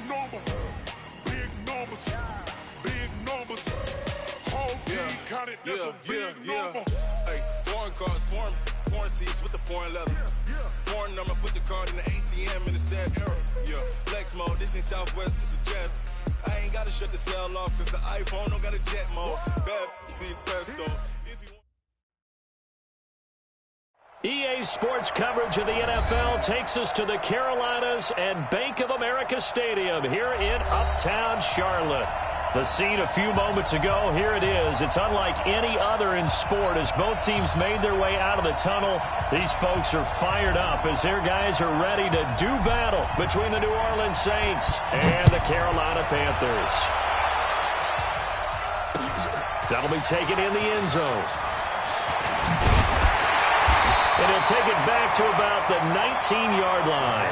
number. Big numbers. Big numbers. Whole team counted. That's a big number. Hey, foreign cars, foreign seats with the foreign leather. Foreign number, put the card in the ATM in the sad era. Yeah, flex mode, this ain't Southwest, this is jet. I ain't gotta shut the cell off, cause the iPhone don't got a jet mode. Bad be the best though. EA Sports coverage of the NFL takes us to the Carolinas and Bank of America Stadium here in Uptown Charlotte. The scene a few moments ago, here it is. It's unlike any other in sport as both teams made their way out of the tunnel. These folks are fired up as their guys are ready to do battle between the New Orleans Saints and the Carolina Panthers. That'll be taken in the end zone. And he'll take it back to about the 19-yard line.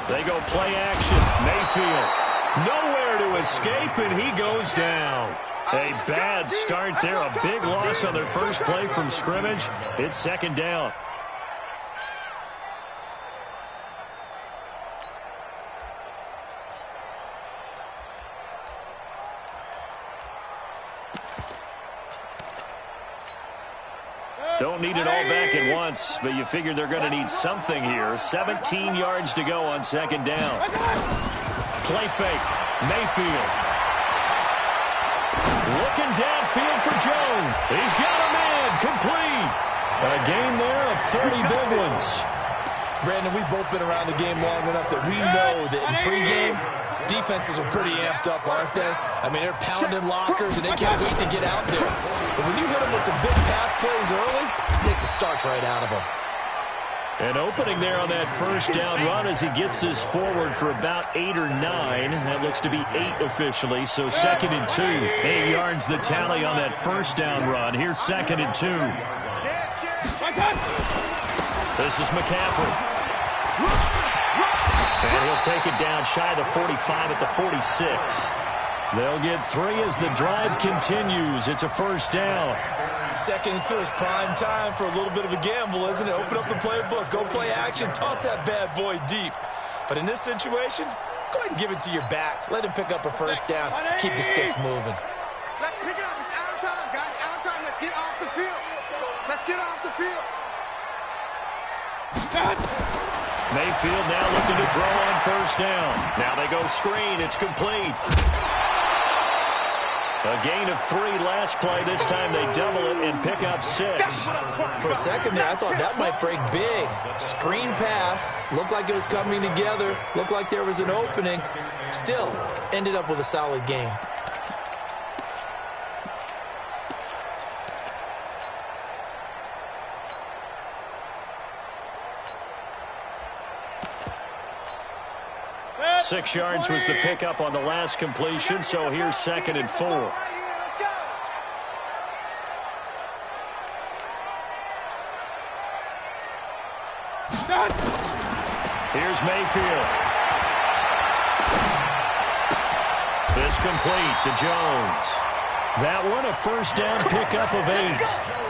They go play action. Mayfield nowhere to escape, and he goes down. A bad start there. A big loss on their first play from scrimmage. It's second down. Don't need it all back at once, but you figure they're going to need something here. 17 yards to go on second down. Play fake. Mayfield. Looking downfield for Jones. He's got a man. Complete. A game there of 30 big ones. Brandon, we've both been around the game long enough that we know that in pregame, defenses are pretty amped up, aren't they? I mean, they're pounding lockers, and they can't wait to get out there. But when you hit them with some big pass plays early, it takes the starch right out of them. An opening there on that first down run as he gets this forward for about 8 or 9. That looks to be 8 officially, so second and 2. 8 yards the tally on that first down run. Here's second and 2. This is McCaffrey. And he'll take it down shy of the 45 at the 46. They'll get 3 as the drive continues. It's a first down. Second and 2 is prime time for a little bit of a gamble, isn't it? Open up the playbook, go play action, toss that bad boy deep. But in this situation, go ahead and give it to your back. Let him pick up a first down. Keep the sticks moving. Let's pick it up. It's out of time, guys. Out of time. Let's get off the field. Let's get off the field. Mayfield now looking to throw on first down. Now they go screen. It's complete. A gain of 3 last play. This time they double it and pick up 6. For a second there, I thought that might break big. Screen pass. Looked like it was coming together. Looked like there was an opening. Still, ended up with a solid game. Six yards was the pickup on the last completion, so here's second and 4. Here's Mayfield. This complete to Jones. That one a first down pickup of 8.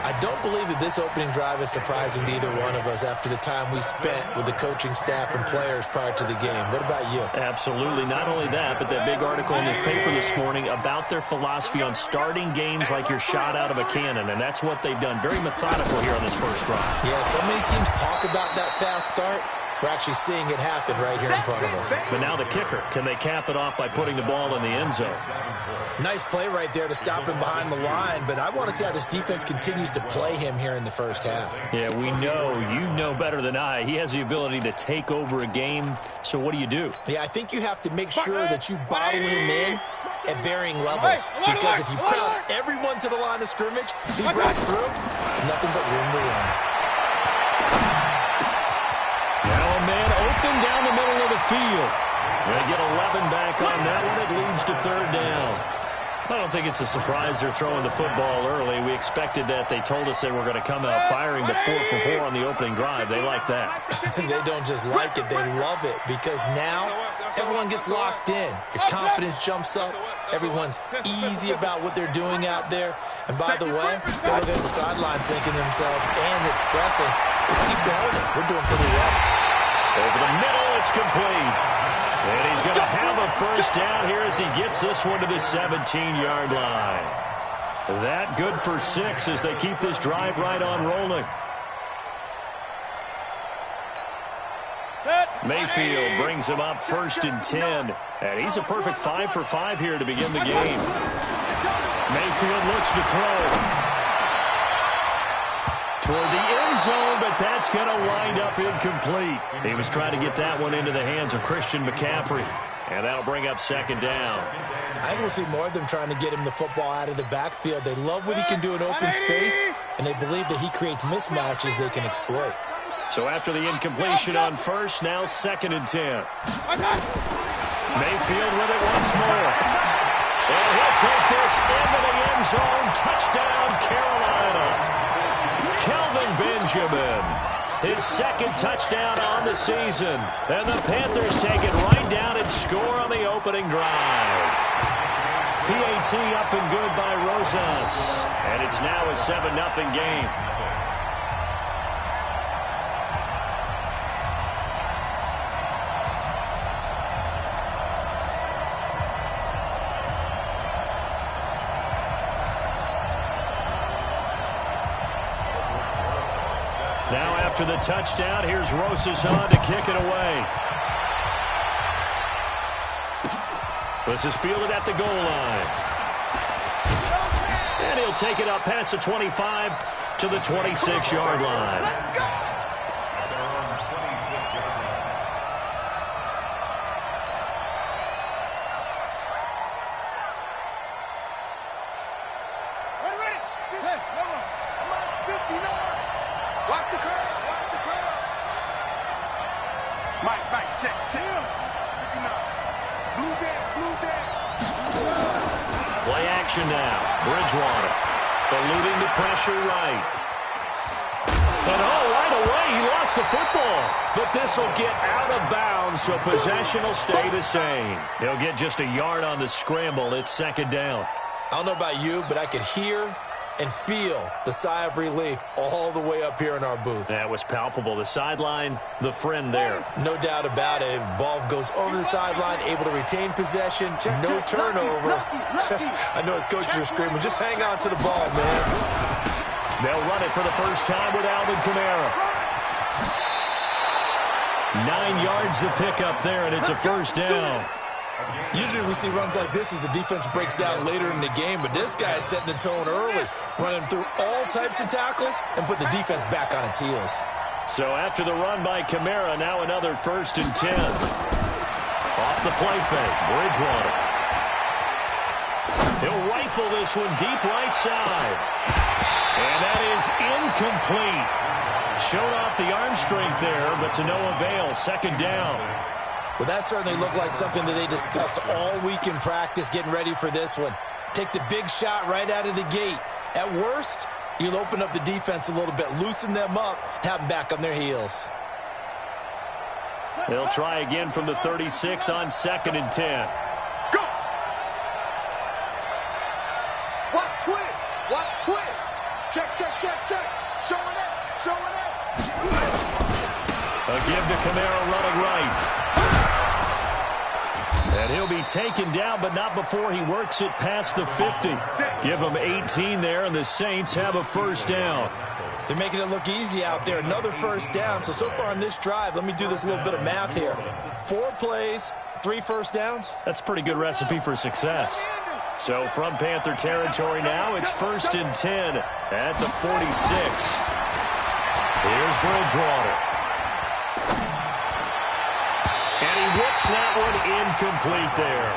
I don't believe that this opening drive is surprising to either one of us after the time we spent with the coaching staff and players prior to the game. What about you? Absolutely. Not only that, but that big article in the paper this morning about their philosophy on starting games like you're shot out of a cannon, and that's what they've done. Very methodical here on this first drive. Yeah, so many teams talk about that fast start. We're actually seeing it happen right here in front of us. But now the kicker. Can they cap it off by putting the ball in the end zone? Nice play right there to stop him behind the line, but I want to see how this defense continues to play him here in the first half. Yeah, we know. You know better than I. He has the ability to take over a game, so what do? Yeah, I think you have to make sure that you bottle him in at varying levels, because if you crowd everyone to the line of scrimmage, if he breaks through, there's nothing but room to run. Now a man open down the middle of the field. They get 11 back on that one. It leads to third down. I don't think it's a surprise they're throwing the football early. We expected that. They told us they were going to come out firing, but 4 for 4 on the opening drive. They like that. They don't just like it, they love it, because now everyone gets locked in. Your confidence jumps up. Everyone's easy about what they're doing out there. And by the way, they're looking at the sideline thinking to themselves and expressing, just keep going. We're doing pretty well. Over the middle, it's complete. And he's going to have a first down here as he gets this one to the 17-yard line. That good for 6 as they keep this drive right on rolling. Mayfield brings him up 1st and 10. And he's a perfect 5 for 5 here to begin the game. Mayfield looks to throw toward the end zone, but that's going to wind up incomplete. He was trying to get that one into the hands of Christian McCaffrey, and that'll bring up 2nd down. I think we'll see more of them trying to get him the football out of the backfield. They love what he can do in open space, and they believe that he creates mismatches they can exploit. So after the incompletion on 1st, now 2nd and 10. Mayfield with it once more. And he'll take this into the end zone. Touchdown, Carolina. Kelvin Benjamin, his 2nd touchdown on the season. And the Panthers take it right down and score on the opening drive. PAT up and good by Rosas. And it's now a 7-0 game. Now after the touchdown, here's Rosas on to kick it away. This is fielded at the goal line. And he'll take it up past the 25 to the 26-yard line. Let's go! Play action now. Bridgewater eluding the pressure right. And right away he lost the football. But this will get out of bounds, so possession will stay the same. He'll get just a yard on the scramble. It's 2nd down. I don't know about you, but I could hear and feel the sigh of relief all the way up here in our booth. That was palpable. The sideline, the friend there. No doubt about it. Ball goes over the sideline, able to retain possession, no turnover. I know his coaches are screaming, just hang on to the ball, man. They'll run it for the first time with Alvin Kamara. 9 yards to pick up there, and it's a first down. Usually we see runs like this as the defense breaks down later in the game, but this guy is setting the tone early, running through all types of tackles and put the defense back on its heels. So after the run by Kamara, now another 1st and 10. Off the play fake, Bridgewater. He'll rifle this one deep right side. And that is incomplete. Showed off the arm strength there, but to no avail. 2nd down. Well, that certainly looked like something that they discussed all week in practice getting ready for this one. Take the big shot right out of the gate. At worst, you'll open up the defense a little bit, loosen them up, have them back on their heels. They'll try again from the 36 on 2nd and 10. Go! Watch twist! Watch twist! Check, check, check, check! Showing it! Showing it! A give to Kamara running right. And he'll be taken down, but not before he works it past the 50. Give him 18 there, and the Saints have a first down. They're making it look easy out there. Another first down. So far on this drive, let me do this little bit of math here. 4 plays, 3 first downs. That's a pretty good recipe for success. So from Panther territory now, it's 1st and 10 at the 46. Here's Bridgewater. And he whips that one incomplete there.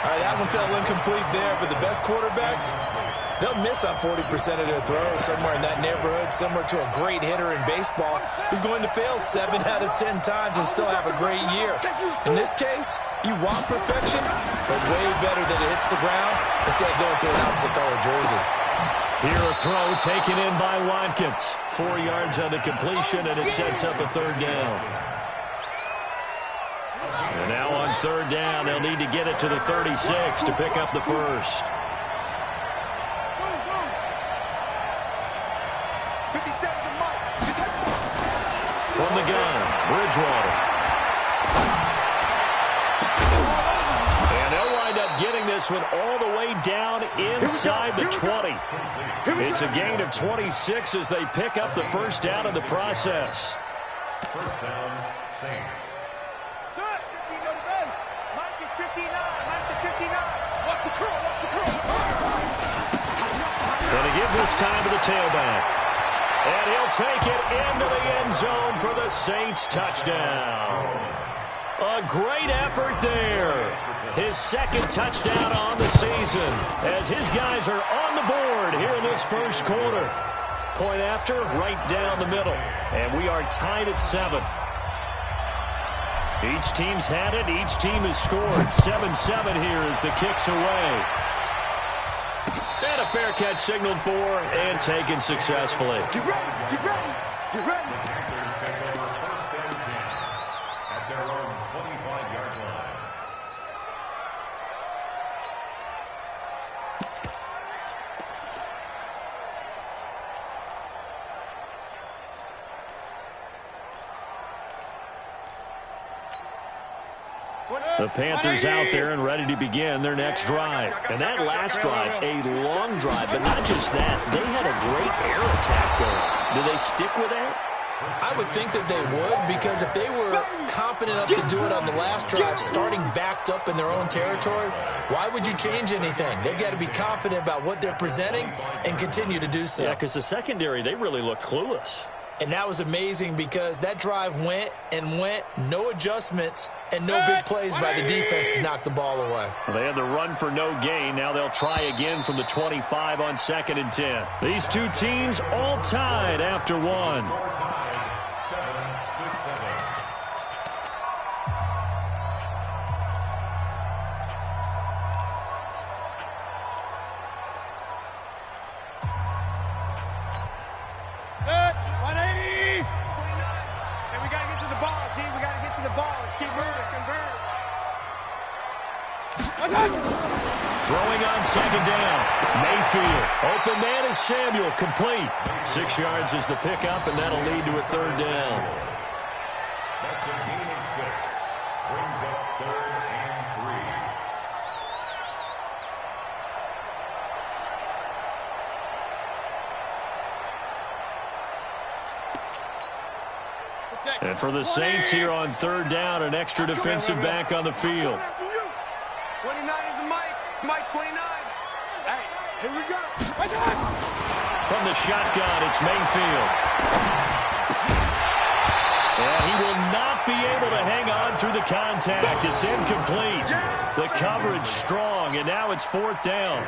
All right, that one fell incomplete there, but the best quarterbacks, they'll miss on 40% of their throws, somewhere in that neighborhood, similar to a great hitter in baseball who's going to fail 7 out of 10 times and still have a great year. In this case, you want perfection, but way better that it hits the ground instead of going to an opposite color jersey. Here a throw taken in by Watkins. 4 yards on the completion, and it sets up a third down. And now on third down, they'll need to get it to the 36 to pick up the first. From the gun, Bridgewater. And they'll wind up getting this one all the way down inside the 20. It's a gain of 26 as they pick up the first down in the process. First down, Saints. Sir, 15 go to bench. Mike is 59. Mike's the 59. Watch the curl. Watch the curl. Going to give this time to the tailback. And he'll take it into the end zone for the Saints touchdown. A great effort there. His second touchdown on the season as his guys are on the board here in this first quarter. Point after, right down the middle. And we are tied at 7. Each team's had it. Each team has scored. 7-7 here as the kick's away. And a fair catch signaled for and taken successfully. Get ready. Get ready. Get ready. Panthers take over first and 10 at their own 25-yard line. The Panthers out there and ready to begin their next drive. And that last drive, a long drive, but not just that. They had a great air attack going. Do they stick with that? I would think that they would, because if they were confident enough to do it on the last drive, starting backed up in their own territory, why would you change anything? They've got to be confident about what they're presenting and continue to do so. Yeah, because the secondary, they really looked clueless. And that was amazing because that drive went and went, no adjustments, and no big plays by the defense to knock the ball away. Well, they had the run for no gain. Now they'll try again from the 25 on 2nd and 10. These two teams all tied after one. Throwing on 2nd down. Mayfield. Open man is Samuel. Complete. 6 yards is the pickup, and that'll lead to a third down. That's a gain of 6. Brings up 3rd and 3. And for the Saints here on 3rd down, an extra defensive back on the field. 29 is the Mike. Mike 29. Hey, here we go. From the shotgun, it's Mayfield. And he will not be able to hang on through the contact. It's incomplete. The coverage strong, and now it's 4th down.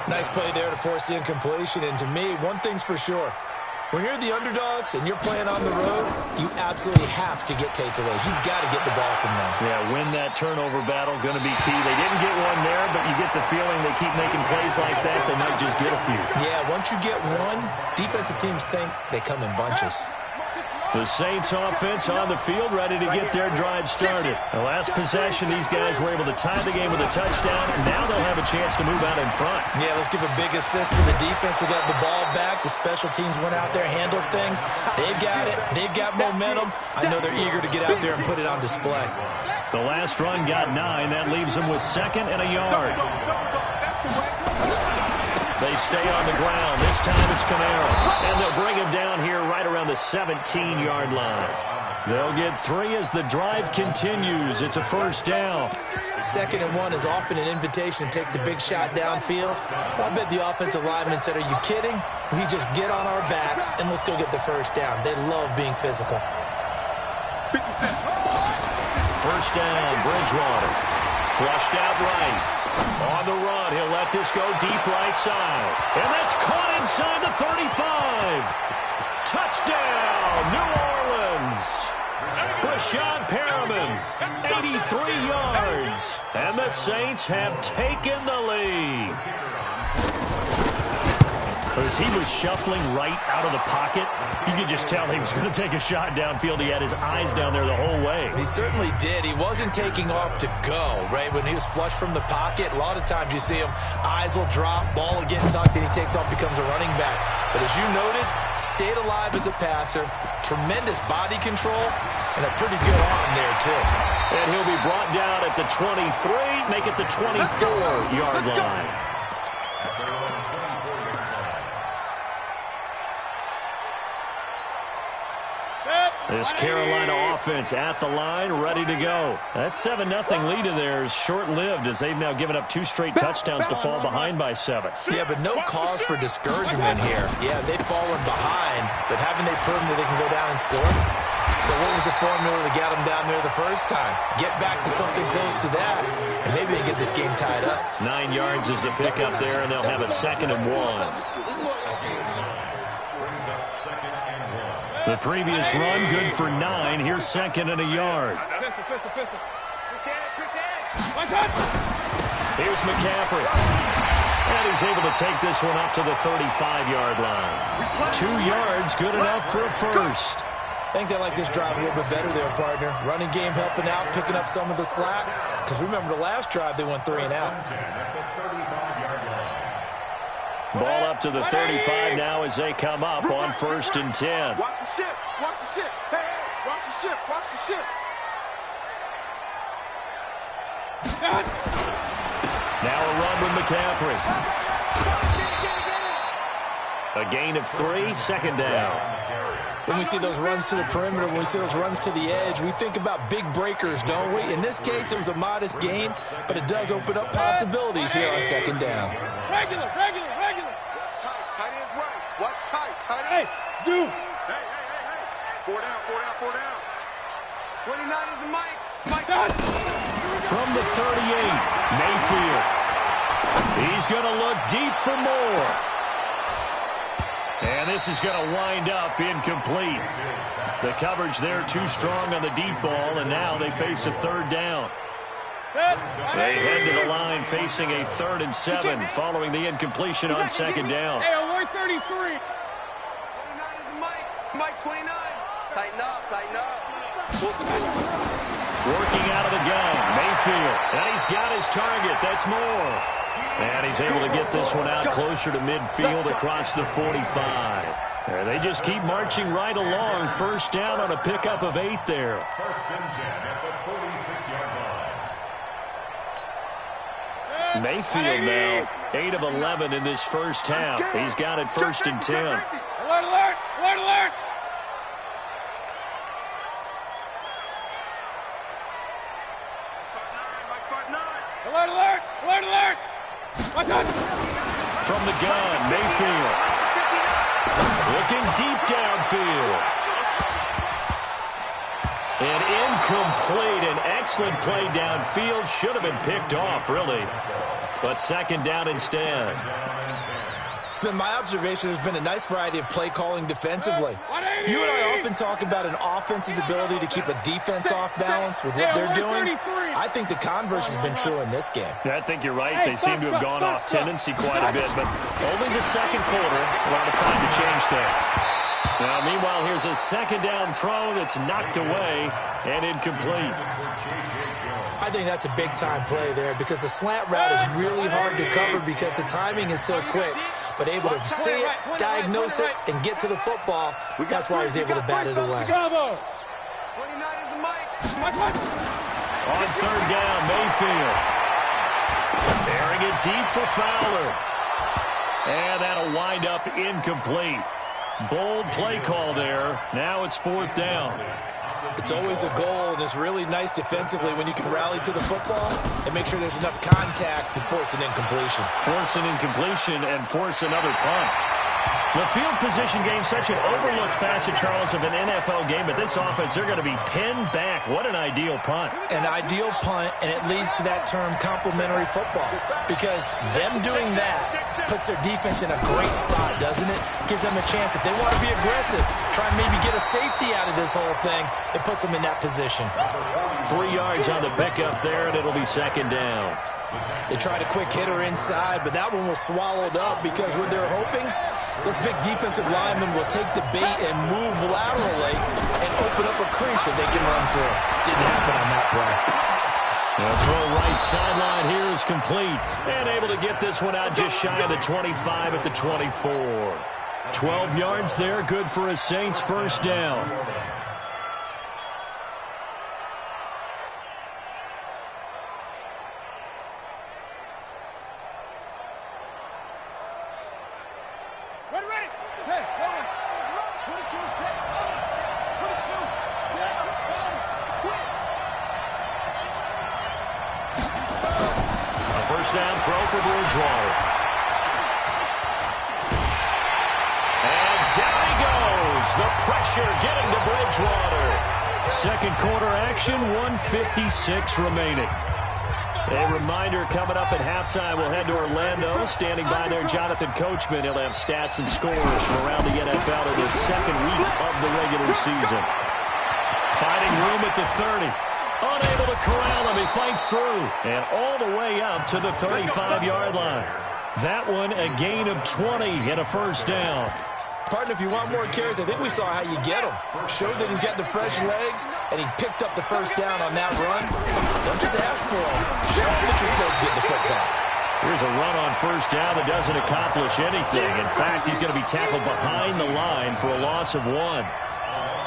Nice play there to force the incompletion. And to me, one thing's for sure. When you're the underdogs and you're playing on the road, you absolutely have to get takeaways. You've got to get the ball from them. Yeah, win that turnover battle, going to be key. They didn't get one there, but you get the feeling they keep making plays like that, they might just get a few. Yeah, once you get one, defensive teams think they come in bunches. The Saints offense on the field, ready to get their drive started. The last possession, these guys were able to tie the game with a touchdown, and now they'll have a chance to move out in front. Yeah, let's give a big assist to the defense who got the ball back. The special teams went out there, handled things. They've got it. They've got momentum. I know they're eager to get out there and put it on display. The last run got 9. That leaves them with 2nd and a yard. They stay on the ground. This time it's Camaro. And they'll bring him down here right around the 17-yard line. They'll get 3 as the drive continues. It's a first down. 2nd and 1 is often an invitation to take the big shot downfield. I bet the offensive lineman said, are you kidding? We just get on our backs and we'll still get the first down. They love being physical. 57. First down, Bridgewater. Flushed out right. On the run, he'll let this go deep right side. And that's caught inside the 35. Touchdown, New Orleans. Brashad Perriman, 83 yards. And the Saints have taken the lead. As he was shuffling right out of the pocket, you could just tell he was going to take a shot downfield. He had his eyes down there the whole way. He certainly did. He wasn't taking off to go, right? When he was flush from the pocket, a lot of times you see him, eyes will drop, ball will get tucked, and he takes off, becomes a running back. But as you noted, stayed alive as a passer, tremendous body control, and a pretty good arm there, too. And he'll be brought down at the 23, make it the 24-yard line. This Carolina offense at the line, ready to go. That 7-0 lead of theirs short-lived as they've now given up 2 straight touchdowns to fall behind by 7. Yeah, but no cause for discouragement here. Yeah, they've fallen behind, but haven't they proven that they can go down and score? So what was the formula that got them down there the first time? Get back to something close to that, and maybe they get this game tied up. 9 yards is the pickup there, and they'll have a 2nd and 1. The previous run, good for 9. Here's 2nd and a yard. Here's McCaffrey. And he's able to take this one up to the 35-yard line. 2 yards, good enough for a first. I think they like this drive a little bit better there, partner. Running game helping out, picking up some of the slack. Because remember the last drive, they went 3 and out. Ball up to the 35 now as they come up on 1st and 10. Watch the ship. Watch the ship. Hey, hey, watch the ship. Watch the ship. Now a run with McCaffrey. A gain of 3, 2nd down. When we see those runs to the perimeter, when we see those runs to the edge, we think about big breakers, don't we? In this case, it was a modest gain, but it does open up possibilities here on 2nd down. Regular. Watch tight. Tight ends right. Watch tight. Tight ends. Hey, Zoo. Hey. 4 down. 29 is the mic. From the 38, Mayfield. He's going to look deep for more. And this is going to wind up incomplete. The coverage there too strong on the deep ball, and now they face a 3rd down. They head to the line facing a 3rd and 7 following the incompletion on 2nd down. Hey, alert 33. 29 is the mic. Mike 29. Tighten up. Working out of the gun, Mayfield. And he's got his target. That's more. And he's able to get this one out closer to midfield across the 45. And they just keep marching right along. 1st down on a pickup of 8 there. 1st and 10 at the 46-yard line. Mayfield now 8 of 11 in this first half. He's got it 1st and 10. Alert. Alert. From the gun, Mayfield. Looking deep downfield. And incomplete. An excellent play downfield. Should have been picked off, really. But 2nd down instead. It's been my observation there's been a nice variety of play calling defensively. You and I often talk about an offense's ability to keep a defense off balance with what they're doing. I think the converse has been true in this game. I think you're right. They seem to have gone off tendency quite a bit, but only the 2nd quarter, a lot of time to change things. Now, meanwhile, here's a 2nd down throw that's knocked away and incomplete. I think that's a big-time play there because the slant route is really hard to cover because the timing is so quick. But able to see it, diagnose it, and get to the football, that's why he was able to bat it away. 29 is the mic. On 3rd down, Mayfield. Airing it deep for Fowler. And that'll wind up incomplete. Bold play call there. Now it's 4th down. It's always a goal, and it's really nice defensively when you can rally to the football and make sure there's enough contact to force an incompletion. Force an incompletion and force another punt. The field position game, such an overlooked facet, Charles, of an NFL game, but this offense, they're going to be pinned back. What an ideal punt. An ideal punt, and it leads to that term complementary football, because them doing that puts their defense in a great spot, doesn't it? Gives them a chance. If they want to be aggressive, try and maybe get a safety out of this whole thing, it puts them in that position. 3 yards on the pickup there, and it'll be second down. They tried a quick hitter inside, but that one was swallowed up because what they're hoping, those big defensive linemen will take the bait and move laterally and open up a crease that they can run through. Didn't happen on that play. The throw right sideline here is complete. And able to get this one out just shy of the 25 at the 24. 12 yards there, good for a Saints first down. Down throw for Bridgewater. And down he goes. The pressure getting to Bridgewater. Second quarter action, 1:56 remaining. A reminder coming up at halftime, we'll head to Orlando. Standing by there, Jonathan Coachman. He'll have stats and scores from around the NFL in the second week of the regular season. Finding room at the 30. Unable to corral him. He fights through. And all the way up to the 35-yard line. That one a gain of 20 and a first down. Partner, if you want more carries, I think we saw how you get him. Showed that he's got the fresh legs, and he picked up the first down on that run. Don't just ask for him. Show him that you're supposed to get the football. Here's a run on first down that doesn't accomplish anything. In fact, he's going to be tackled behind the line for a loss of 1.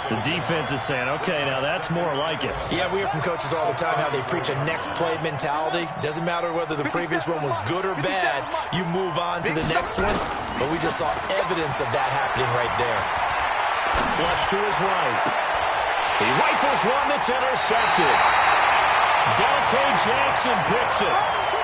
The defense is saying, okay, now that's more like it. Yeah, we hear from coaches all the time how they preach a next play mentality. Doesn't matter whether the previous one was good or bad. You move on to the next one. But we just saw evidence of that happening right there. Flush to his right. He rifles one that's intercepted. Dante Jackson picks it.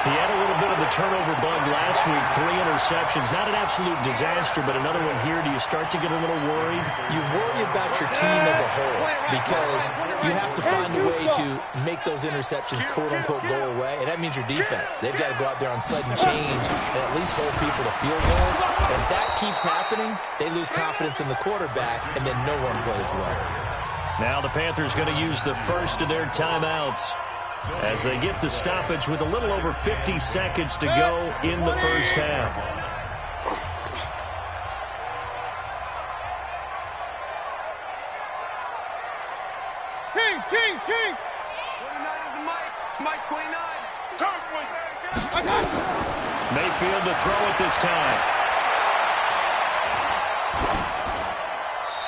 He had a little bit of the turnover bug last week. 3 interceptions. Not an absolute disaster, but another one here. Do you start to get a little worried? You worry about your team as a whole because you have to find a way to make those interceptions quote-unquote go away, and that means your defense. They've got to go out there on sudden change and at least hold people to field goals. And if that keeps happening, they lose confidence in the quarterback, and then no one plays well. Now the Panthers going to use the first of their timeouts as they get the stoppage with a little over 50 seconds to go in the first half. Kings! 29 is the Mike 29. Mayfield to throw it this time.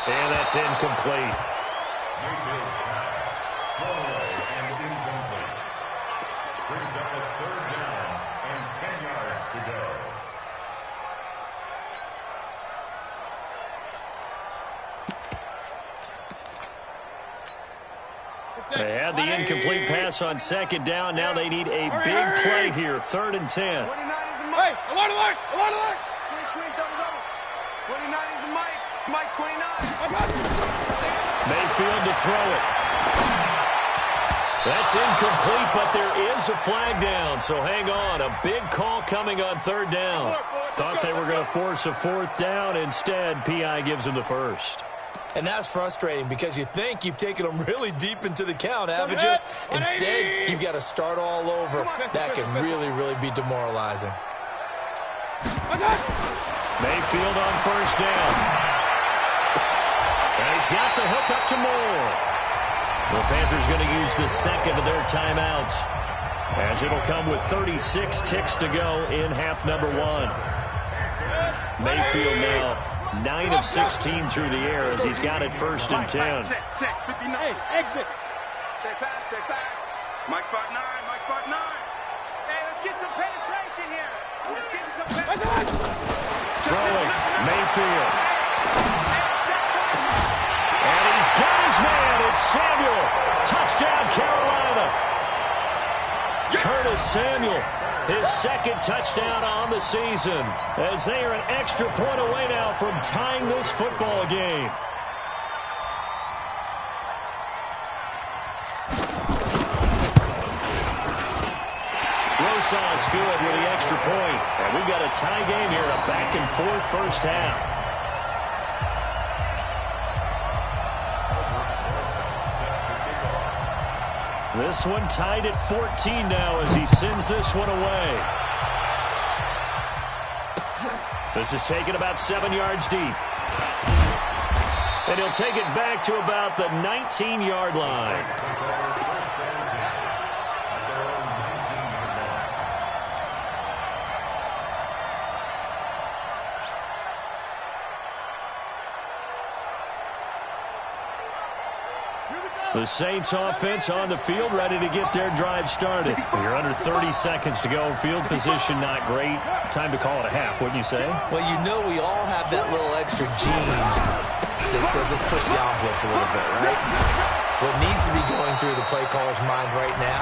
And that's incomplete. Mayfield's pass. Throwaway and incomplete. Brings up a third down and 10 yards to go. They had the incomplete pass on second down. Now they need a big play here. 3rd and 10. 29 is the Mike. Hey, alert! Squeeze double. 29 is the Mike 29. Mayfield to throw it. That's incomplete, but there is a flag down, so hang on. A big call coming on 3rd down. Thought they were going to force a 4th down. Instead, P.I. gives them the first. And that's frustrating because you think you've taken them really deep into the count, haven't you? Instead, you've got to start all over. That can really, really be demoralizing. Mayfield on first down. And he's got the hook up to Moore. The Panthers going to use the second of their timeouts as it'll come with 36 ticks to go in half number 1. Mayfield now 9 of 16 through the air as he's got it 1st and 10. Check, 59. Hey, exit. Check pass. Mike spot 9. Hey, let's get some penetration here. Throwing, Mayfield. And he's got his man. It's Samuel. Touchdown, Carolina. Curtis Samuel His second touchdown on the season, as they are an extra point away now from tying this football game. Rosas good with the extra point. And we've got a tie game here, a back-and-forth first half. This one tied at 14 now as he sends this one away. This is taken about 7 yards deep. And he'll take it back to about the 19-yard line. The Saints offense on the field, ready to get their drive started. You're under 30 seconds to go. Field position not great. Time to call it a half, wouldn't you say? Well, you know we all have that little extra gene that says let's push the envelope a little bit, right? What needs to be going through the play caller's mind right now,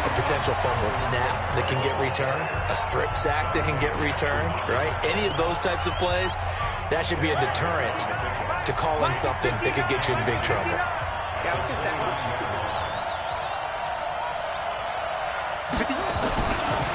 a potential fumbled snap that can get returned, a strip sack that can get returned, right? Any of those types of plays, that should be a deterrent to calling something that could get you in big trouble. Yeah, let's get set.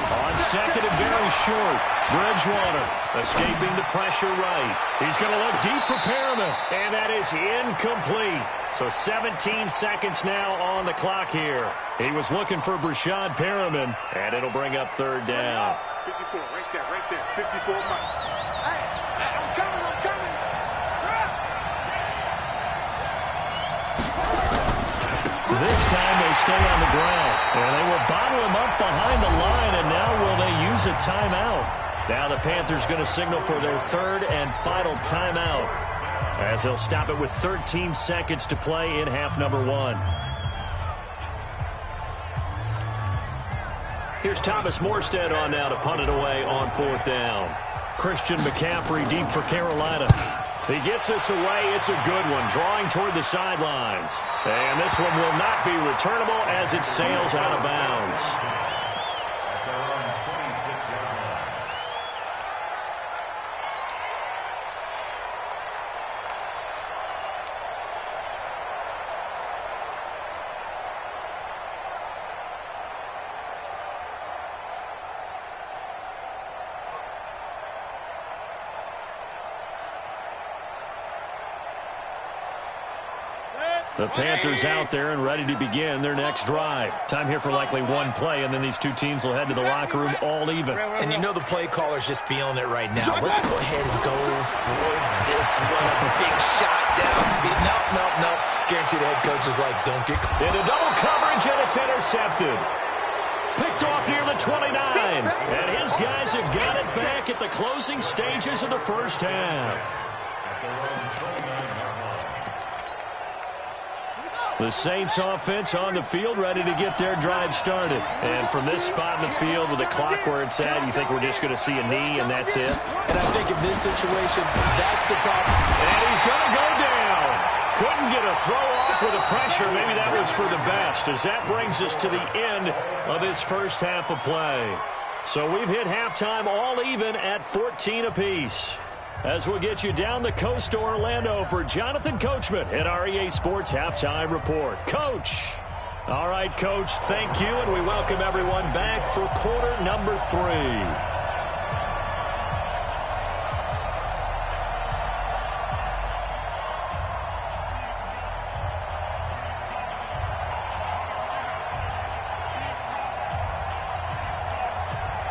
On second and very short, Bridgewater escaping the pressure right. He's going to look deep for Perriman, and that is incomplete. So 17 seconds now on the clock here. He was looking for Brashad Perriman, and it'll bring up third down. 54, right there, 54 Mike. Hey, I'm coming. This time they stay on the ground, and they will bottle him up behind the line, and now will they use a timeout? Now the Panthers going to signal for their third and final timeout, as they'll stop it with 13 seconds to play in half number one. Here's Thomas Morstead on now to punt it away on fourth down. Christian McCaffrey deep for Carolina. He gets this away. It's a good one, drawing toward the sidelines. And this one will not be returnable as it sails out of bounds. The Panthers out there and ready to begin their next drive. Time here for likely one play, and then these two teams will head to the locker room all even. And you know the play caller's just feeling it right now. Let's go ahead and go for this one. A big shot down. No. Guaranteed the head coach is like, don't get... Into double coverage, and it's intercepted. Picked off near the 29. And his guys have got it back at the closing stages of the first half. The Saints offense on the field, ready to get their drive started. And from this spot in the field with the clock where it's at, you think we're just going to see a knee and that's it? And I think in this situation, that's the problem. And he's going to go down. Couldn't get a throw off with the pressure. Maybe that was for the best, as that brings us to the end of this first half of play. So we've hit halftime all even at 14 apiece. As we'll get you down the coast to Orlando for Jonathan Coachman at our EA Sports Halftime Report. Coach. All right, Coach, thank you, and we welcome everyone back for quarter number 3.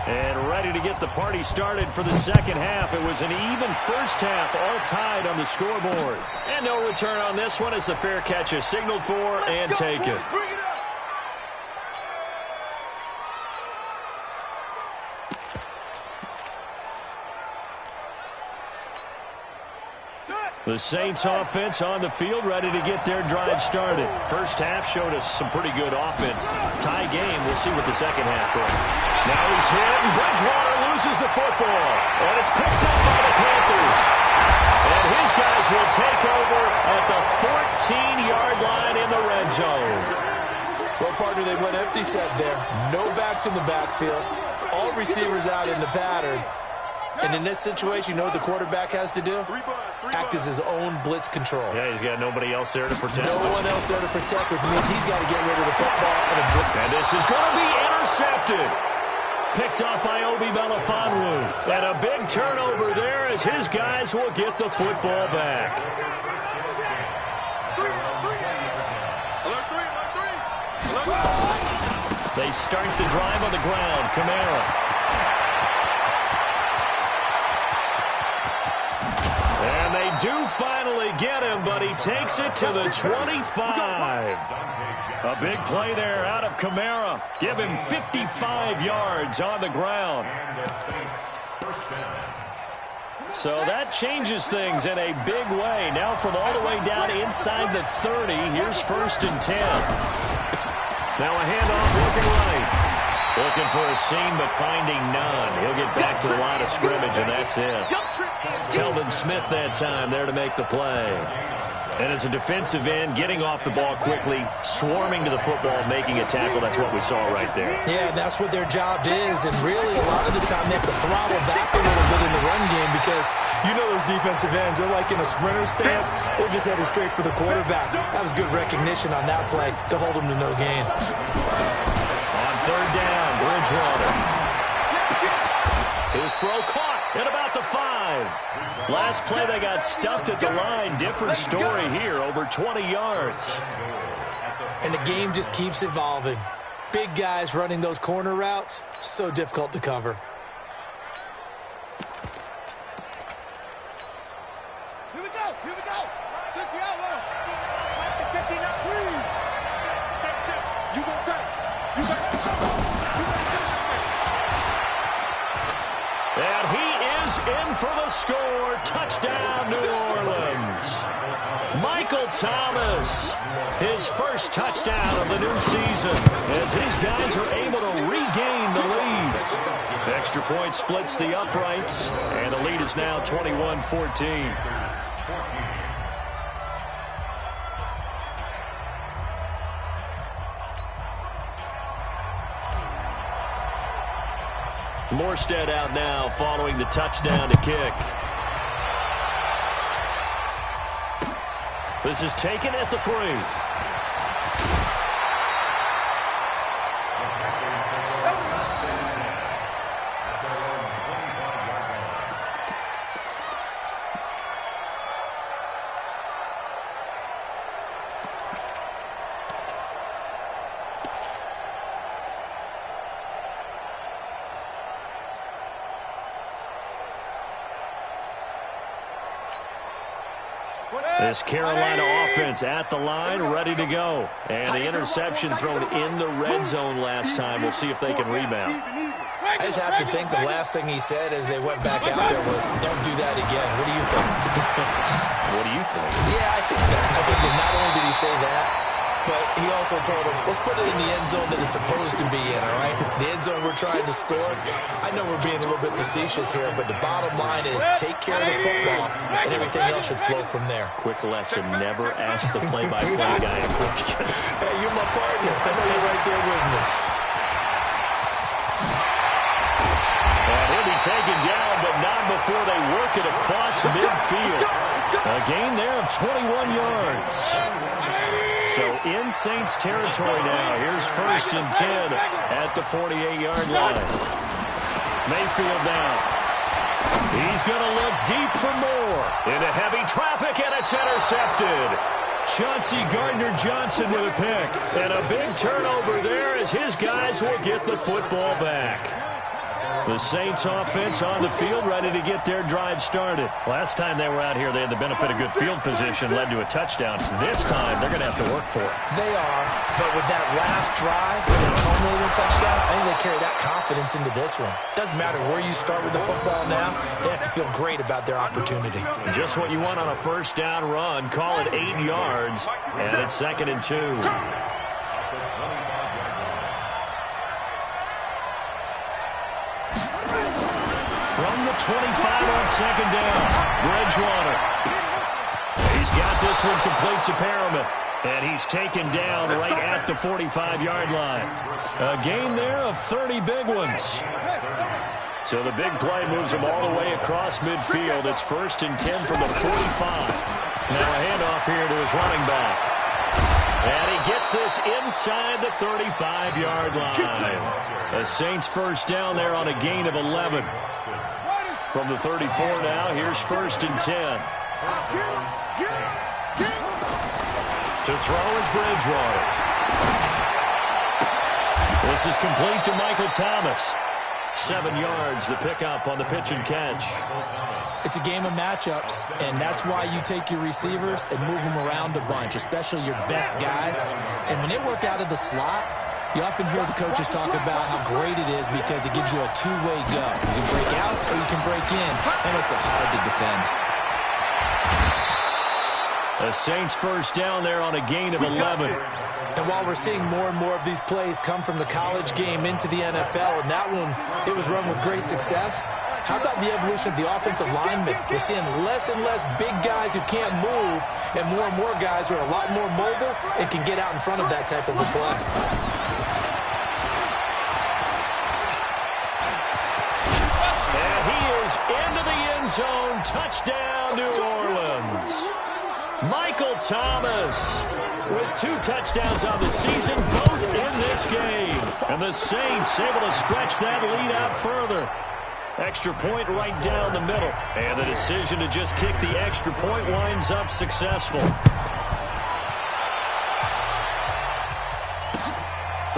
And ready to get the party started for the second half. It was an even first half, all tied on the scoreboard. And no return on this one as the fair catch is signaled for and taken. The Saints offense on the field, ready to get their drive started. First half showed us some pretty good offense. Tie game, we'll see what the second half brings. Now he's hit, and Bridgewater loses the football. And it's picked up by the Panthers. And his guys will take over at the 14-yard line in the red zone. Well, partner, they went empty set there. No backs in the backfield. all receivers out in the pattern. And in this situation, you know what the quarterback has to do? Act as his own blitz control. Yeah, he's got nobody else there to protect. No one else there to protect, which means he's got to get rid of the football and absorb. And this is going to be intercepted. Picked up by Obi Melifonwu. And a big turnover there as his guys will get the football back. They start the drive on the ground. Kamara. And they do finally get him, but he takes it to the 25. A big play there out of Kamara. Give him 55 yards on the ground. So that changes things in a big way. Now from all the way down inside the 30, here's 1st and 10. Now a handoff looking right. Looking for a seam, but finding none. He'll get back to the line of scrimmage, and that's it. Telvin Smith that time there to make the play. And as a defensive end, getting off the ball quickly, swarming to the football, making a tackle, that's what we saw right there. Yeah, that's what their job is, and really a lot of the time they have to throttle back a little bit in the run game because you know those defensive ends, they're like in a sprinter stance. They're just headed straight for the quarterback. That was good recognition on that play to hold them to no gain. On 3rd down, Bridgewater. His throw caught at about the 5. Last play they got stuffed at the line. Different story here, over 20 yards. And the game just keeps evolving. Big guys running those corner routes, so difficult to cover. Here we go, here we go. 60 out low. 59. Check. You gonna take. You got to go. And he is in for the score. Touchdown, New Orleans. Michael Thomas, his first touchdown of the new season, as his guys are able to regain the lead. Extra point splits the uprights, and the lead is now 21-14. Morstead out now following the touchdown to kick. This is taken at the 3. This Carolina offense at the line, ready to go. And the interception thrown in the red zone last time. We'll see if they can rebound. I just have to think the last thing he said as they went back out there was, don't do that again. What do you think? What do you think? Yeah, I think that. I think that not only did he say that, but he also told him, let's put it in the end zone that it's supposed to be in, all right? The end zone we're trying to score. I know we're being a little bit facetious here, but the bottom line is take care of the football, and everything else should flow from there. Quick lesson, never ask the play-by-play guy a question. Hey, you're my partner. I know you're right there with me. And he'll be taken down, but not before they work it across midfield. A gain there of 21 yards. So in Saints territory now. Here's 1st and 10 at the 48-yard line. Mayfield now. He's going to look deep for more. Into heavy traffic, and it's intercepted. Chauncey Gardner-Johnson with a pick. And a big turnover there as his guys will get the football back. The Saints offense on the field, ready to get their drive started. Last time they were out here, they had the benefit of good field position, led to a touchdown. This time, they're going to have to work for it. They are, but with that last drive, with their home-run touchdown, I think they carry that confidence into this one. Doesn't matter where you start with the football now, they have to feel great about their opportunity. Just what you want on a first down run. Call it 8 yards, and it's 2nd and 2. From the 25 on 2nd down, Bridgewater. He's got this one complete to Perriman. And he's taken down right at the 45-yard line. A gain there of 30 big ones. So the big play moves him all the way across midfield. It's 1st and 10 from the 45. Now a handoff here to his running back. And he gets this inside the 35-yard line. The Saints first down there on a gain of 11. From the 34 now, here's 1st and 10. To throw is Bridgewater. This is complete to Michael Thomas. 7 yards, the pickup on the pitch and catch. It's a game of matchups, and that's why you take your receivers and move them around a bunch, especially your best guys. And when they work out of the slot, you often hear the coaches talk about how great it is because it gives you a two-way go. You can break out or you can break in. That makes it hard to defend. The Saints first down there on a gain of 11. And while we're seeing more and more of these plays come from the college game into the NFL, and that one, it was run with great success, how about the evolution of the offensive linemen? We're seeing less and less big guys who can't move and more guys who are a lot more mobile and can get out in front of that type of a play. And he is into the end zone. Touchdown, New Orleans. Michael Thomas with 2 touchdowns on the season, both in this game. And the Saints able to stretch that lead out further. Extra point right down the middle. And the decision to just kick the extra point winds up successful.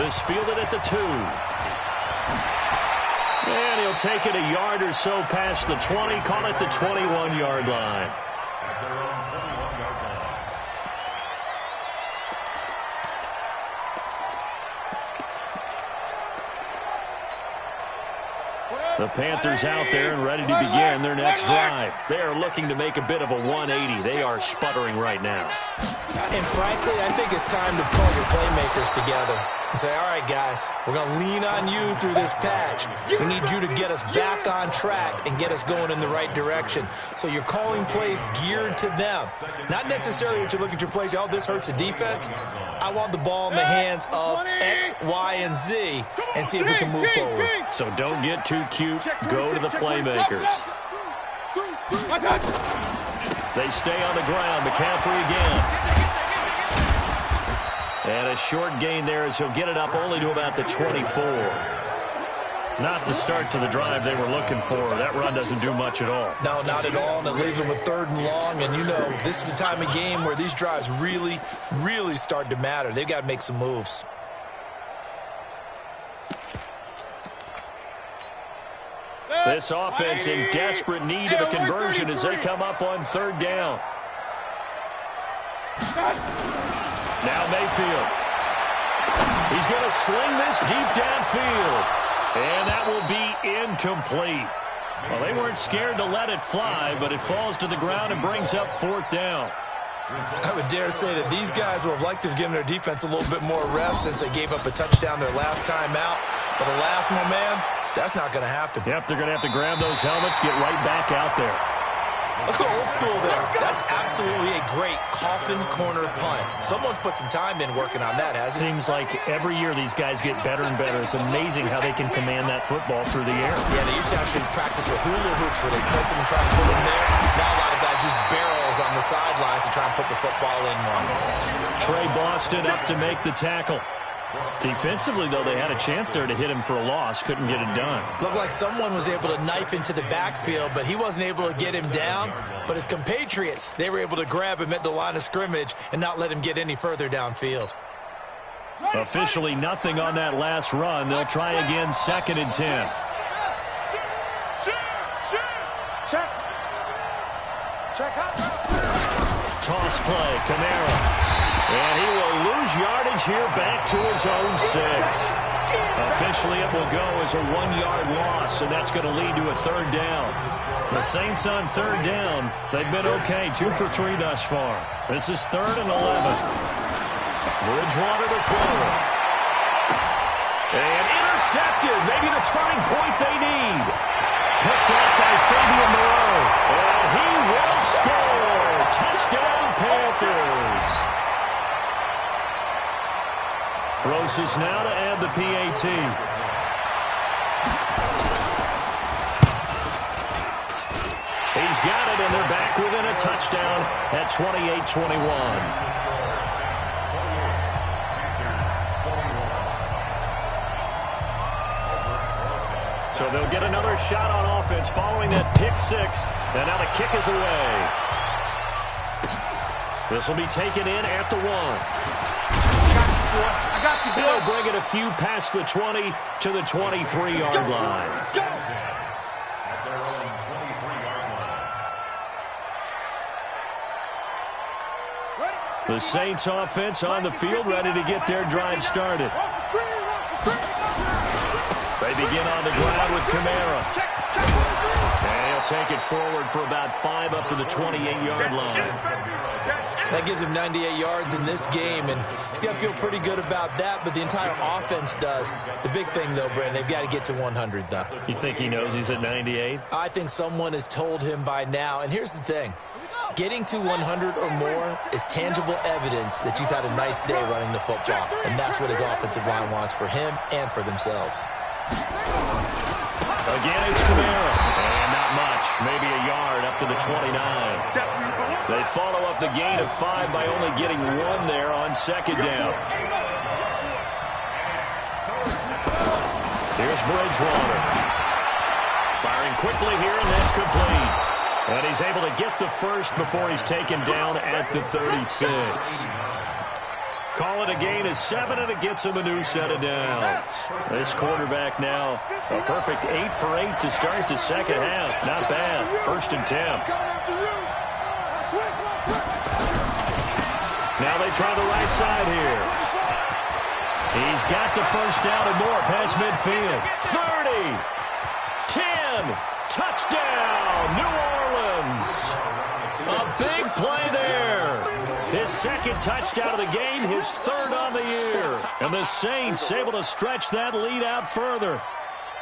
This fielded at the 2. And he'll take it a yard or so past the 20, call it the 21-yard line. The Panthers out there and ready to begin their next drive. They are looking to make a bit of a 180. They are sputtering right now. And frankly, I think it's time to call your playmakers together and say, all right, guys, we're going to lean on you through this patch. We need you to get us back on track and get us going in the right direction. So you're calling plays geared to them. Not necessarily what you look at your plays, oh, this hurts the defense. I want the ball in the hands of X, Y, and Z and see if we can move forward. So don't get too cute. Go to the playmakers. They stay on the ground. McCaffrey again. And a short gain there as he'll get it up only to about the 24. Not the start to the drive they were looking for. That run doesn't do much at all. No, not at all, and it leaves them with 3rd and long. And, you know, this is the time of game where these drives really, really start to matter. They've got to make some moves. This offense in desperate need of a conversion as they come up on 3rd down. Now Mayfield. He's going to sling this deep downfield. And that will be incomplete. Well, they weren't scared to let it fly, but it falls to the ground and brings up 4th down. I would dare say that these guys would have liked to have given their defense a little bit more rest since they gave up a touchdown their last time out. But the last one, man, that's not going to happen. Yep, they're going to have to grab those helmets, get right back out there. Let's go old school there. That's absolutely a great coffin corner punt. Someone's put some time in working on that, hasn't it? Seems like every year these guys get better and better. It's amazing how they can command that football through the air. Yeah, they used to actually practice with hula hoops where they place them and try to put them there. Now a lot of guys use barrels on the sidelines to try and put the football in one. Trey Boston up to make the tackle. Defensively, though, they had a chance there to hit him for a loss. Couldn't get it done. Looked like someone was able to knife into the backfield, but he wasn't able to get him down. But his compatriots, they were able to grab him at the line of scrimmage and not let him get any further downfield. Officially nothing on that last run. They'll try again, 2nd and 10. Toss play, Kamara. And he will lose yardage here back to his own 6. Officially, it will go as a 1-yard loss, and that's going to lead to a 3rd down. The Saints on 3rd down, they've been okay, 2 for 3 thus far. This is 3rd and 11. Bridgewater to throw. And intercepted, maybe the turning point they need. Picked up by Fabian Moreau. And he will score. Touchdown, Panthers. forces now to add the PAT. He's got it, and they're back within a touchdown at 28-21. So they'll get another shot on offense following that pick six. And now the kick is away. This will be taken in at the 1. I got you, boy. They'll bring it a few past the 20 to the 23-yard line. At their own 23-yard line. The Saints offense on the field, ready to get their drive started. They begin on the ground with Kamara. And he'll take it forward for about 5 up to the 28-yard line. That gives him 98 yards in this game, and he's going to feel pretty good about that, but the entire offense does. The big thing, though, Brandon, they've got to get to 100, though. You think he knows he's at 98? I think someone has told him by now, and here's the thing. Getting to 100 or more is tangible evidence that you've had a nice day running the football, and that's what his offensive line wants for him and for themselves. Again, it's Kamara. And not much. Maybe a yard up to the 29. They follow up the gain of 5 by only getting 1 there on second down. Here's Bridgewater. Firing quickly here, and that's complete. And he's able to get the first before he's taken down at the 36. Call it a gain of 7, and it gets him a new set of downs. This quarterback now, a perfect 8 for 8 to start the second half. Not bad. 1st and 10. Now they try the right side here. He's got the first down and more past midfield. 30, 10, touchdown, New Orleans. A big play there. His second touchdown of the game, his 3rd on the year. And the Saints able to stretch that lead out further.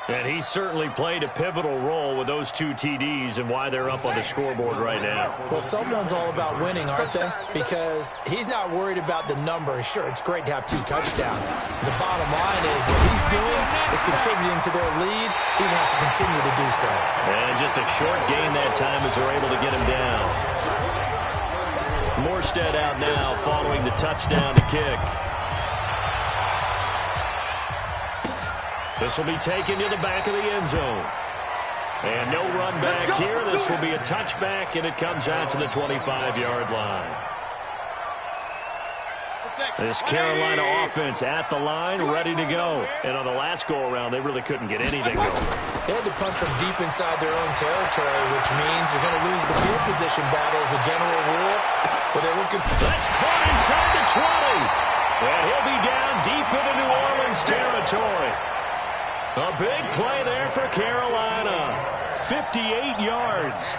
And he certainly played a pivotal role with those 2 TDs and why they're up on the scoreboard right now. Well, someone's all about winning, aren't they? Because he's not worried about the number. Sure, it's great to have 2 touchdowns. The bottom line is what he's doing is contributing to their lead. He wants to continue to do so. And just a short gain that time as they're able to get him down. Morstead out now following the touchdown to kick. This will be taken to the back of the end zone. And no run back here. This will be a touchback, and it comes out to the 25-yard line. This Carolina offense at the line, ready to go. And on the last go-around, they really couldn't get anything going. They had to punt from deep inside their own territory, which means they're going to lose the field position battle as a general rule. But they're looking. That's caught inside the 20. And he'll be down deep into New Orleans territory. A big play there for Carolina. 58 yards.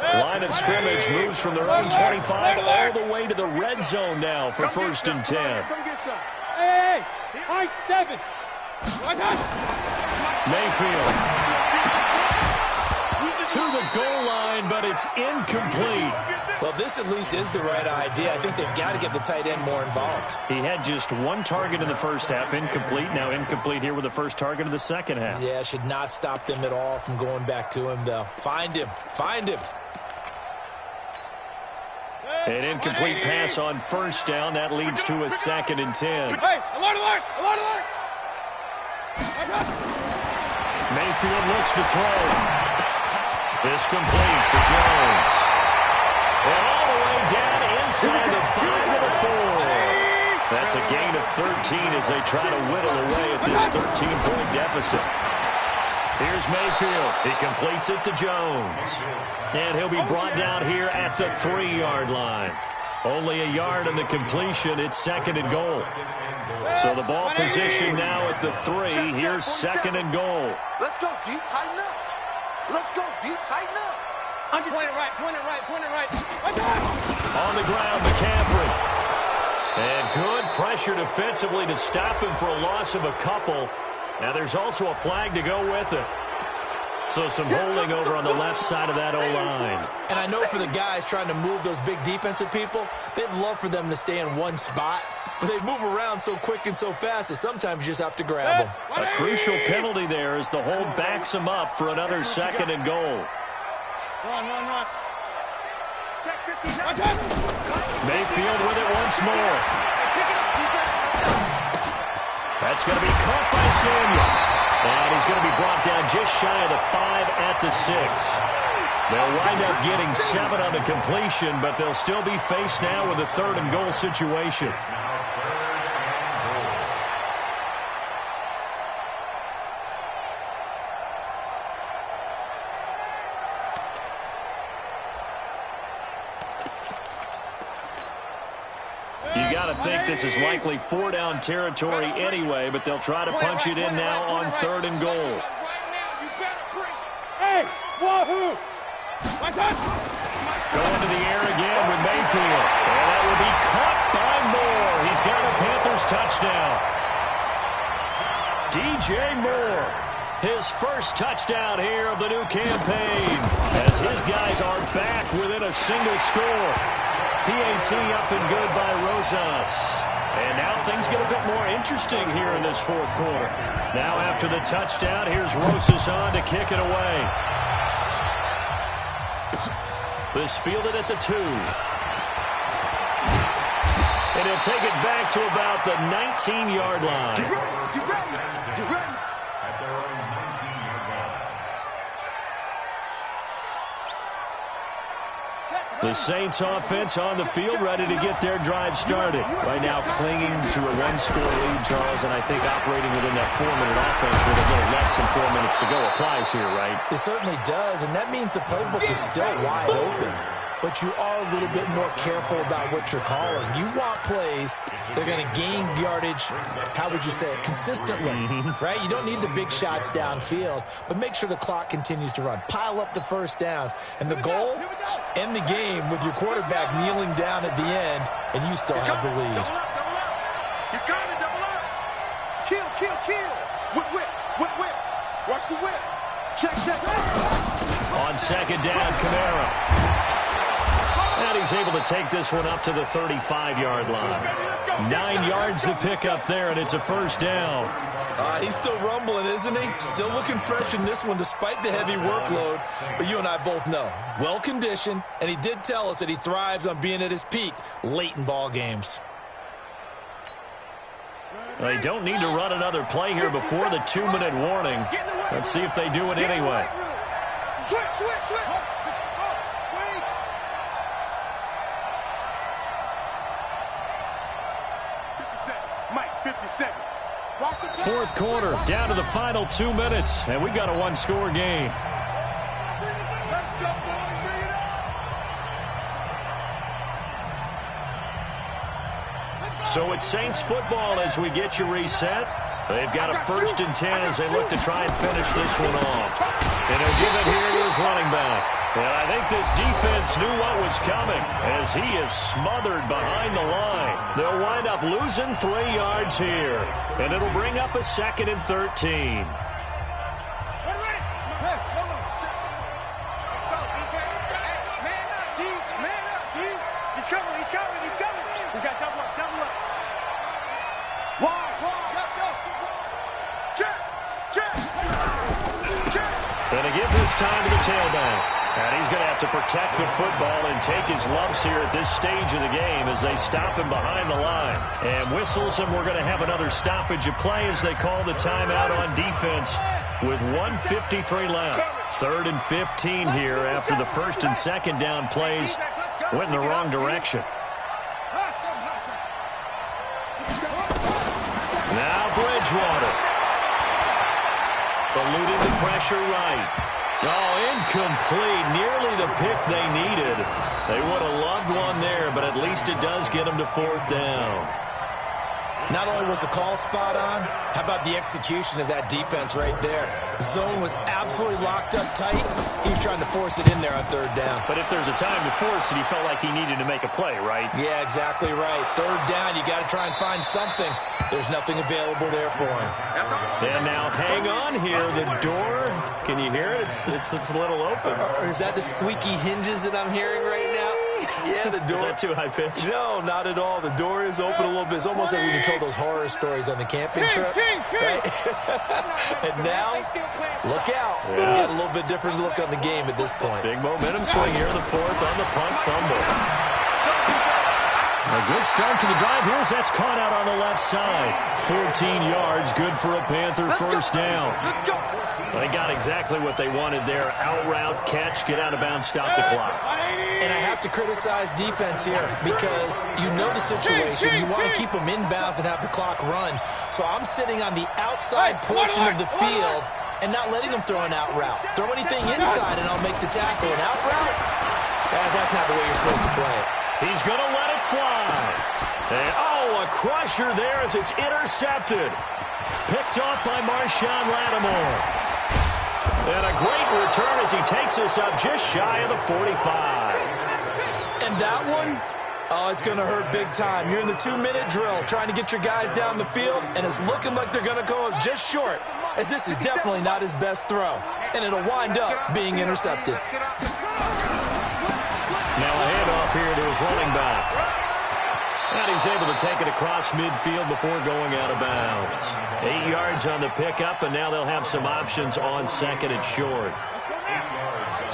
Line of scrimmage moves from their own 25 all the way to the red zone now for 1st and 10. Hey, high 7. Mayfield to the goal line, but it's incomplete. Well, this at least is the right idea. I think they've got to get the tight end more involved. He had just 1 target in the first half, incomplete. Now incomplete here with the first target of the second half. Yeah, should not stop them at all from going back to him, though. Find him. Find him. An incomplete pass on 1st down. That leads to a 2nd and 10. Hey, alert, alert, alert, alert. Mayfield looks to throw. This complete to Jones. And all the way down inside the 5 to the 4. That's a gain of 13 as they try to whittle away at this 13-point deficit. Here's Mayfield. He completes it to Jones. And he'll be brought down here at the 3-yard line. Only a yard in the completion. It's 2nd and goal. So the ball position now at the 3. Here's 2nd and goal. Let's go, D. Tighten up. Let's go, D. Tighten up. Point it right, point it right, point it right. On the ground, McCaffrey. And good pressure defensively to stop him for a loss of a couple. Now there's also a flag to go with it. So some holding over on the left side of that O-line. And I know for the guys trying to move those big defensive people, they'd love for them to stay in one spot. But they move around so quick and so fast that sometimes you just have to grab them. A crucial penalty there as the hold backs them up for another 2nd and goal. Run. Check 59. Mayfield with it once more. That's going to be caught by Samuel. And he's going to be brought down just shy of the 5 at the 6. They'll wind up getting 7 on the completion, but they'll still be faced now with a 3rd and goal situation. You got to think this is likely 4-down territory anyway, but they'll try to punch it in now on 3rd and goal. Hey, wahoo! Going to the air again with Mayfield. And that will be caught by Moore. He's got a Panthers touchdown. DJ Moore, his first touchdown here of the new campaign, as his guys are back within a single score. PAT up and good by Rosas. And now things get a bit more interesting here in this 4th quarter. Now after the touchdown, here's Rosas on to kick it away. This fielded at the 2. And he'll take it back to about the 19-yard line. Get ready. At their own 19-yard line. The Saints offense on the field, ready to get their drive started. Right now clinging to a 1-score lead, Charles, and I think operating within that 4-minute offense with a little less than 4 minutes to go applies here, right? It certainly does, and that means the playbook is still wide open. But you are a little bit more careful about what you're calling. You want plays that are going to gain yardage, how would you say it, consistently, right? You don't need the big shots downfield, but make sure the clock continues to run. Pile up the first downs. And the goal, end the game with your quarterback kneeling down at the end, and you still have the lead. Double up. He's got it, double up. Kill. Whip. Watch the whip. Check. On 2nd down, Kamara. And he's able to take this one up to the 35-yard line. 9 yards to pick up there, and it's a 1st down. He's still rumbling, isn't he? Still looking fresh in this one despite the heavy workload. But you and I both know, well-conditioned, and he did tell us that he thrives on being at his peak late in ball games. They don't need to run another play here before the 2-minute warning. Let's see if they do it anyway. Switch. 57. 4th quarter, down to the final 2 minutes, and we've got a 1-score game. Let's go, boys. Bring it up. So it's Saints football as we get you reset. They've got a 1st and 10 as they look to try and finish this one off. And he'll give it here to his running back. And I think this defense knew what was coming as he is smothered behind the line. They'll wind up losing 3 yards here. And it'll bring up a 2nd and 13. He's coming. We got double up. Wide. Check. And they give this time to the tailback. And he's going to have to protect the football and take his lumps here at this stage of the game as they stop him behind the line. And whistles, and we're going to have another stoppage of play as they call the timeout on defense with 1:53 left. 3rd and 15 here after the 1st and 2nd down plays went in the wrong direction. Now Bridgewater. Eluding the pressure right. Oh, incomplete. Nearly the pick they needed. They would have loved one there, but at least it does get them to 4th down. Not only was the call spot on, how about the execution of that defense right there? The zone was absolutely locked up tight. He was trying to force it in there on 3rd down. But if there's a time to force it, he felt like he needed to make a play, right? Yeah, exactly right. 3rd down, you got to try and find something. There's nothing available there for him. And now hang on here. The door Can you hear it? It's a little open. Or is that the squeaky hinges that I'm hearing right now? Yeah, the door. Is that too high pitch? No, not at all. The door is open a little bit. It's almost like when you told those horror stories on the camping trip, right? And now, look out. Yeah. We got a little bit different look on the game at this point. Big momentum swing here in the fourth on the punt fumble. A good start to the drive. That's caught out on the left side. 14 yards, good for a Panther first down. They got exactly what they wanted there. Out route, catch, get out of bounds, stop the clock. And I have to criticize defense here because you know the situation. You want to keep them inbounds and have the clock run. So I'm sitting on the outside portion of the field and not letting them throw an out route. Throw anything inside and I'll make the tackle. An out route? That's not the way you're supposed to play it. He's going to let it fly. And, a crusher there as it's intercepted. Picked off by Marshawn Lattimore. And a great return as he takes us up just shy of the 45. And that one, it's going to hurt big time. You're in the 2-minute drill trying to get your guys down the field, and it's looking like they're going to go up just short, as this is definitely not his best throw. And it'll wind up being intercepted. Now a handoff here to his running back. And he's able to take it across midfield before going out of bounds. 8 yards on the pickup, and now they'll have some options on second and short.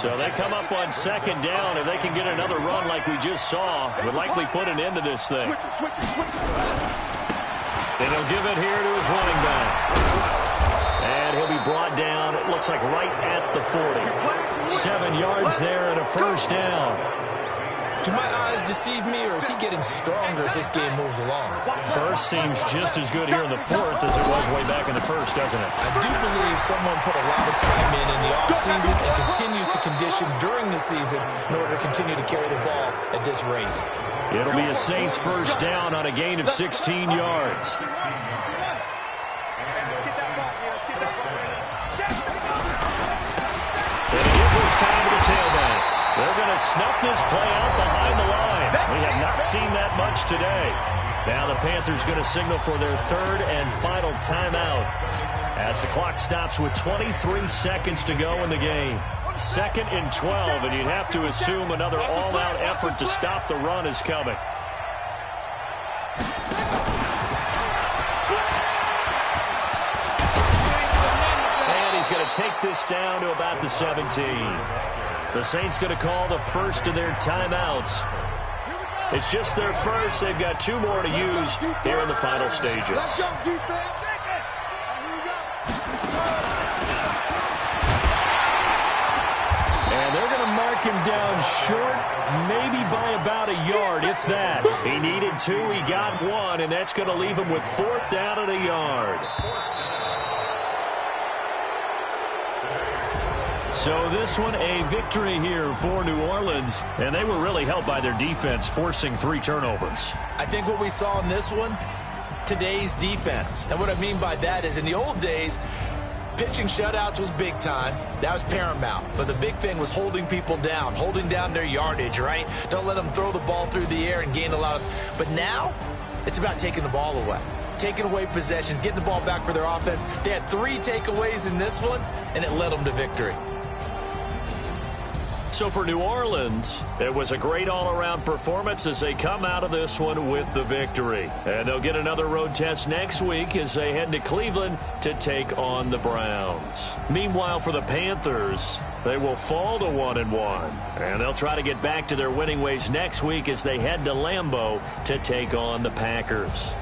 So they come up on second down. If they can get another run like we just saw, would likely put an end to this thing. And he'll give it here to his running back. And he'll be brought down, it looks like right at the 40. 7 yards there and a first down. Do my eyes deceive me, or is he getting stronger as this game moves along? Burst seems just as good here in the fourth as it was way back in the first, doesn't it? I do believe someone put a lot of time in the offseason and continues to condition during the season in order to continue to carry the ball at this rate. It'll be a Saints first down on a gain of 16 yards. They give this time to the tailback. They're going to snuff this play out behind the line. We have not seen that much today. Now the Panthers going to signal for their third and final timeout as the clock stops with 23 seconds to go in the game. 2nd and 12, and you'd have to assume another all-out effort to stop the run is coming. And he's going to take this down to about the 17. The Saints going to call the first of their timeouts. It's just their first. They've got 2 more to use here in the final stages. And they're going to mark him down short, maybe by about a yard, if that. He needed 2, he got 1, and that's going to leave him with 4th down and a yard. So this one, a victory here for New Orleans, and they were really helped by their defense, forcing 3 turnovers. I think what we saw in this one, today's defense. And what I mean by that is in the old days, pitching shutouts was big time. That was paramount. But the big thing was holding people down, holding down their yardage, right? Don't let them throw the ball through the air and gain a lot of... But now, it's about taking the ball away. Taking away possessions, getting the ball back for their offense. They had 3 takeaways in this one, and it led them to victory. So for New Orleans, it was a great all-around performance as they come out of this one with the victory. And they'll get another road test next week as they head to Cleveland to take on the Browns. Meanwhile, for the Panthers, they will fall to 1-1. And they'll try to get back to their winning ways next week as they head to Lambeau to take on the Packers.